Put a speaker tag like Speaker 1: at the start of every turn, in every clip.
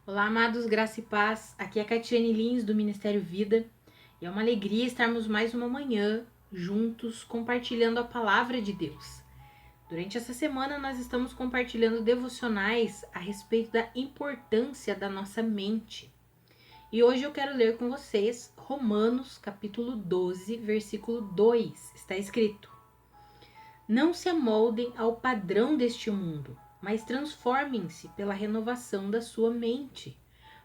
Speaker 1: Olá, amados, graça e paz. Aqui é a Catiane Lins, do Ministério Vida. E é uma alegria estarmos mais uma manhã juntos compartilhando a palavra de Deus. Durante essa semana nós estamos compartilhando devocionais a respeito da importância da nossa mente. E hoje eu quero ler com vocês Romanos capítulo 12, versículo 2. Está escrito: Não se amoldem ao padrão deste mundo, mas transformem-se pela renovação da sua mente,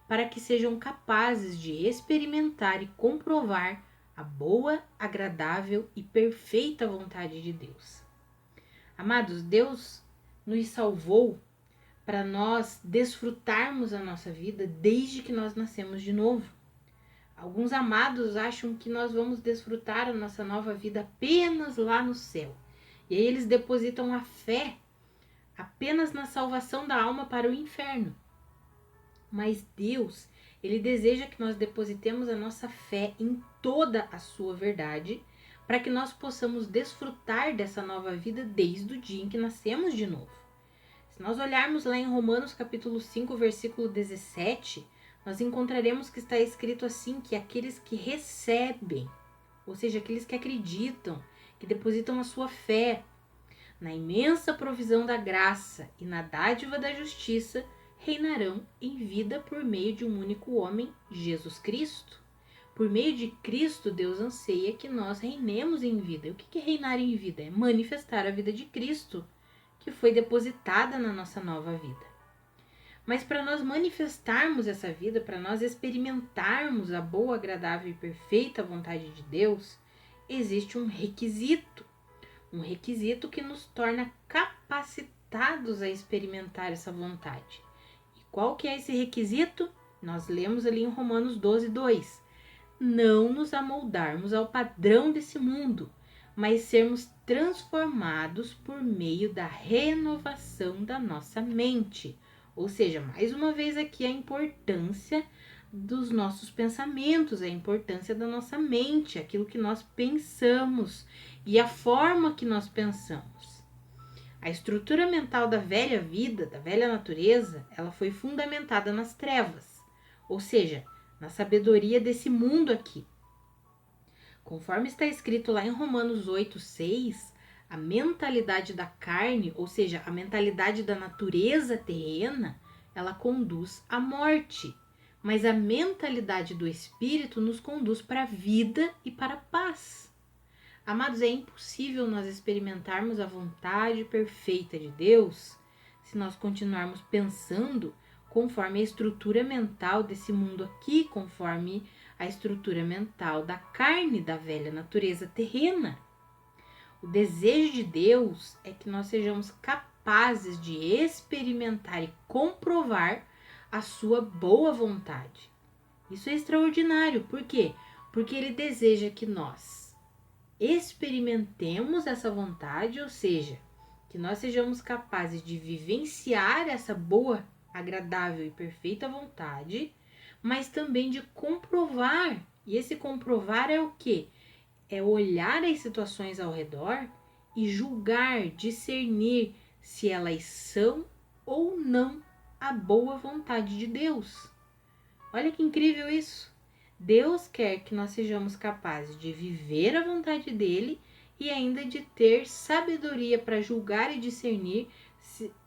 Speaker 1: para que sejam capazes de experimentar e comprovar a boa, agradável e perfeita vontade de Deus. Amados, Deus nos salvou para nós desfrutarmos a nossa vida desde que nós nascemos de novo. Alguns amados acham que nós vamos desfrutar a nossa nova vida apenas lá no céu. E aí eles depositam a fé apenas na salvação da alma para o inferno. Mas Deus, Ele deseja que nós depositemos a nossa fé em toda a sua verdade, para que nós possamos desfrutar dessa nova vida desde o dia em que nascemos de novo. Se nós olharmos lá em Romanos capítulo 5, versículo 17, nós encontraremos que está escrito assim, que aqueles que recebem, ou seja, aqueles que acreditam, que depositam a sua fé na imensa provisão da graça e na dádiva da justiça, reinarão em vida por meio de um único homem, Jesus Cristo. Por meio de Cristo, Deus anseia que nós reinemos em vida. E o que é reinar em vida? É manifestar a vida de Cristo, que foi depositada na nossa nova vida. Mas para nós manifestarmos essa vida, para nós experimentarmos a boa, agradável e perfeita vontade de Deus, existe um requisito que nos torna capacitados a experimentar essa vontade. E qual que é esse requisito? Nós lemos ali em Romanos 12, 2. Não nos amoldarmos ao padrão desse mundo, mas sermos transformados por meio da renovação da nossa mente. Ou seja, mais uma vez aqui a importância dos nossos pensamentos, a importância da nossa mente, aquilo que nós pensamos e a forma que nós pensamos. A estrutura mental da velha vida, da velha natureza, ela foi fundamentada nas trevas, ou seja, na sabedoria desse mundo aqui. Conforme está escrito lá em Romanos 8, 6, a mentalidade da carne, ou seja, a mentalidade da natureza terrena, ela conduz à morte. Mas a mentalidade do espírito nos conduz para a vida e para a paz. Amados, é impossível nós experimentarmos a vontade perfeita de Deus se nós continuarmos pensando conforme a estrutura mental desse mundo aqui, conforme a estrutura mental da carne, da velha natureza terrena. O desejo de Deus é que nós sejamos capazes de experimentar e comprovar a sua boa vontade. Isso é extraordinário. Por quê? Porque Ele deseja que nós experimentemos essa vontade, ou seja, que nós sejamos capazes de vivenciar essa boa, agradável e perfeita vontade, mas também de comprovar. E esse comprovar é o quê? É olhar as situações ao redor e julgar, discernir se elas são ou não a boa vontade de Deus. Olha que incrível isso! Deus quer que nós sejamos capazes de viver a vontade dele e ainda de ter sabedoria para julgar e discernir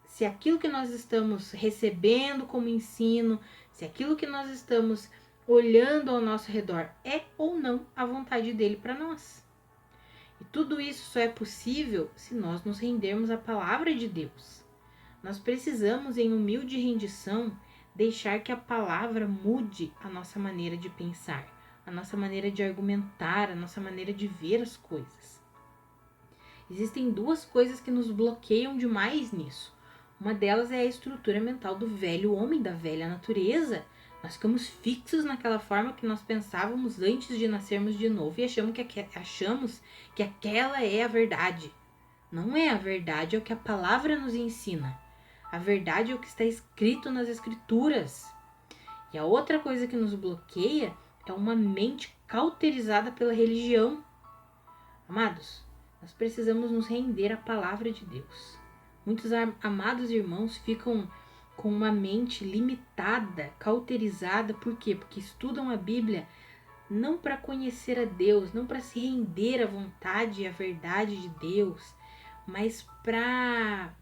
Speaker 1: se aquilo que nós estamos recebendo como ensino, se aquilo que nós estamos olhando ao nosso redor é ou não a vontade dele para nós. E tudo isso só é possível se nós nos rendermos à palavra de Deus. Nós precisamos, em humilde rendição, deixar que a palavra mude a nossa maneira de pensar, a nossa maneira de argumentar, a nossa maneira de ver as coisas. Existem duas coisas que nos bloqueiam demais nisso. Uma delas é a estrutura mental do velho homem, da velha natureza. Nós ficamos fixos naquela forma que nós pensávamos antes de nascermos de novo e achamos que aquela é a verdade. Não é a verdade, é o que a palavra nos ensina. A verdade é o que está escrito nas escrituras. E a outra coisa que nos bloqueia é uma mente cauterizada pela religião. Amados, nós precisamos nos render à palavra de Deus. Muitos amados irmãos ficam com uma mente limitada, cauterizada. Por quê? Porque estudam a Bíblia não para conhecer a Deus, não para se render à vontade e à verdade de Deus, mas para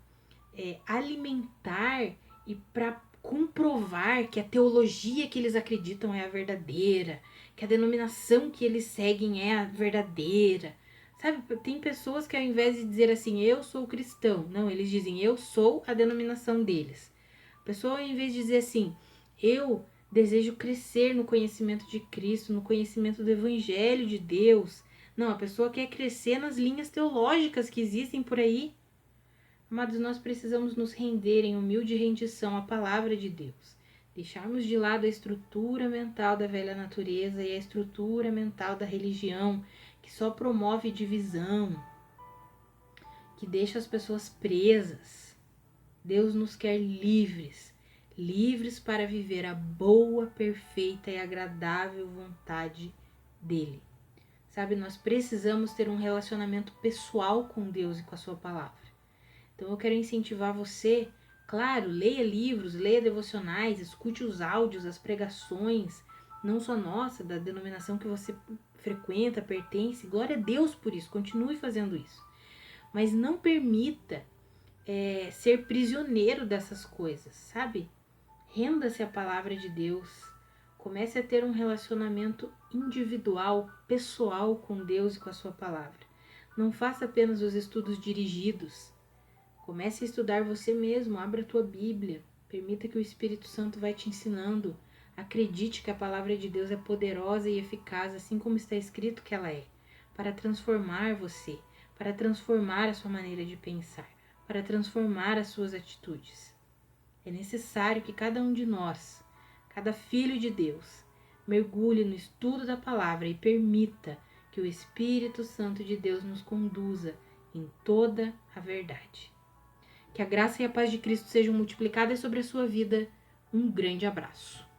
Speaker 1: alimentar e para comprovar que a teologia que eles acreditam é a verdadeira, que a denominação que eles seguem é a verdadeira. Sabe, tem pessoas que ao invés de dizer assim, eu sou cristão, não, eles dizem, eu sou a denominação deles. A pessoa ao invés de dizer assim, eu desejo crescer no conhecimento de Cristo, no conhecimento do Evangelho de Deus. Não, a pessoa quer crescer nas linhas teológicas que existem por aí. Amados, nós precisamos nos render em humilde rendição à palavra de Deus. Deixarmos de lado a estrutura mental da velha natureza e a estrutura mental da religião, que só promove divisão, que deixa as pessoas presas. Deus nos quer livres, livres para viver a boa, perfeita e agradável vontade dele. Sabe, nós precisamos ter um relacionamento pessoal com Deus e com a sua palavra. Então eu quero incentivar você, claro, leia livros, leia devocionais, escute os áudios, as pregações, não só nossa, da denominação que você frequenta, pertence, glória a Deus por isso, continue fazendo isso. Mas não permita ser prisioneiro dessas coisas, sabe? Renda-se à palavra de Deus, comece a ter um relacionamento individual, pessoal com Deus e com a sua palavra. Não faça apenas os estudos dirigidos. Comece a estudar você mesmo, abra a tua Bíblia, permita que o Espírito Santo vai te ensinando. Acredite que a palavra de Deus é poderosa e eficaz, assim como está escrito que ela é, para transformar você, para transformar a sua maneira de pensar, para transformar as suas atitudes. É necessário que cada um de nós, cada filho de Deus, mergulhe no estudo da palavra e permita que o Espírito Santo de Deus nos conduza em toda a verdade. Que a graça e a paz de Cristo sejam multiplicadas sobre a sua vida. Um grande abraço.